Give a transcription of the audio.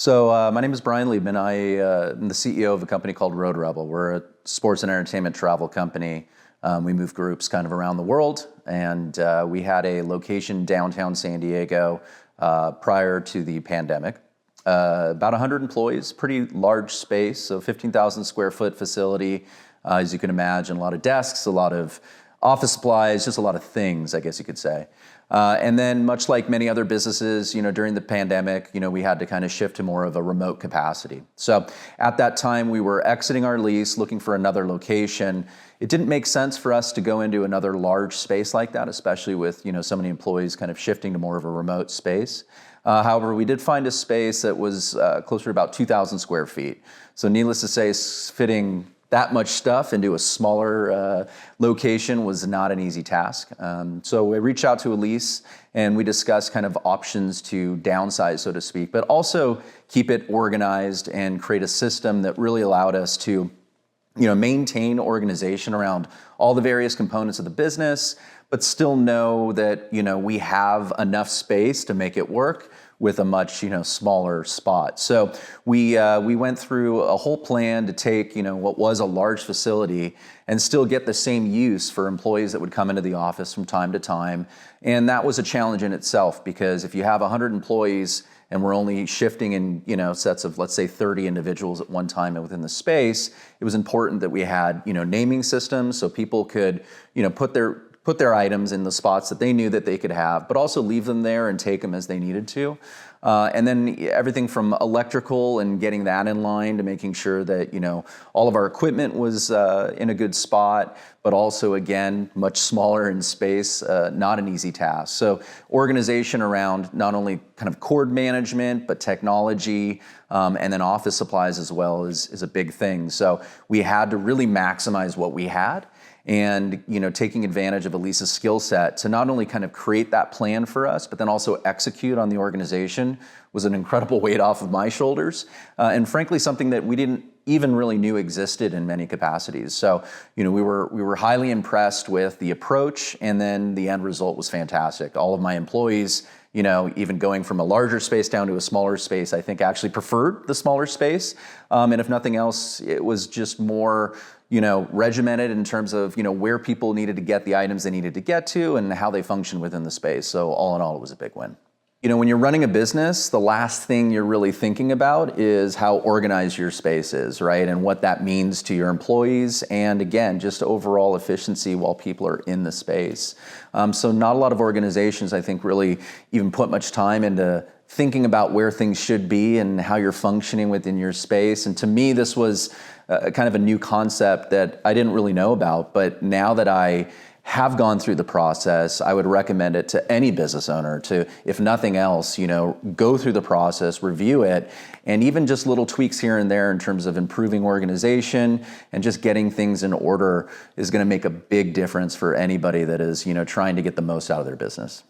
My name is Brian Liebman. I am the CEO of a company called Road Rebel. We're a sports and entertainment travel company. We move groups kind of around the world, and we had a location downtown San Diego prior to the pandemic. About 100 employees, pretty large space, so 15,000 square foot facility. As you can imagine, a lot of desks, a lot of office supplies, just a lot of things, I guess you could say. And then much like many other businesses, during the pandemic, we had to kind of shift to more of a remote capacity. So at that time, we were exiting our lease, looking for another location. It didn't make sense for us to go into another large space like that, especially with, so many employees kind of shifting to more of a remote space. However, we did find a space that was closer to about 2,000 square feet. So needless to say, fitting that much stuff into a smaller location was not an easy task. So we reached out to Elyse and we discussed kind of options to downsize, so to speak, but also keep it organized and create a system that really allowed us to maintain organization around all the various components of the business, but still know that, we have enough space to make it work with a much, smaller spot. So we went through a whole plan to take, what was a large facility and still get the same use for employees that would come into the office from time to time. And that was a challenge in itself, because if you have 100 employees and we're only shifting in, sets of, let's say, 30 individuals at one time within the space, it was important that we had, naming systems so people could, put their items in the spots that they knew that they could have, but also leave them there and take them as they needed to. And then everything from electrical and getting that in line to making sure that, all of our equipment was in a good spot, but also, again, much smaller in space, not an easy task. So organization around not only kind of cord management, but technology, and then office supplies as well is a big thing. So we had to really maximize what we had. And taking advantage of Elise's skill set to not only kind of create that plan for us, but then also execute on the organization was an incredible weight off of my shoulders. And frankly, something that we didn't even really knew existed in many capacities. So, we were highly impressed with the approach, and then the end result was fantastic. All of my employees, even going from a larger space down to a smaller space, I think actually preferred the smaller space. And if nothing else, it was just more regimented in terms of, where people needed to get the items they needed to get to and how they function within the space. So all in all, it was a big win. When you're running a business, the last thing you're really thinking about is how organized your space is, right? And what that means to your employees. And again, just overall efficiency while people are in the space. So not a lot of organizations, I think, really even put much time into thinking about where things should be and how you're functioning within your space. And to me, this was kind of a new concept that I didn't really know about, but now that I have gone through the process, I would recommend it to any business owner to, if nothing else, go through the process, review it, and even just little tweaks here and there in terms of improving organization and just getting things in order is going to make a big difference for anybody that is, trying to get the most out of their business.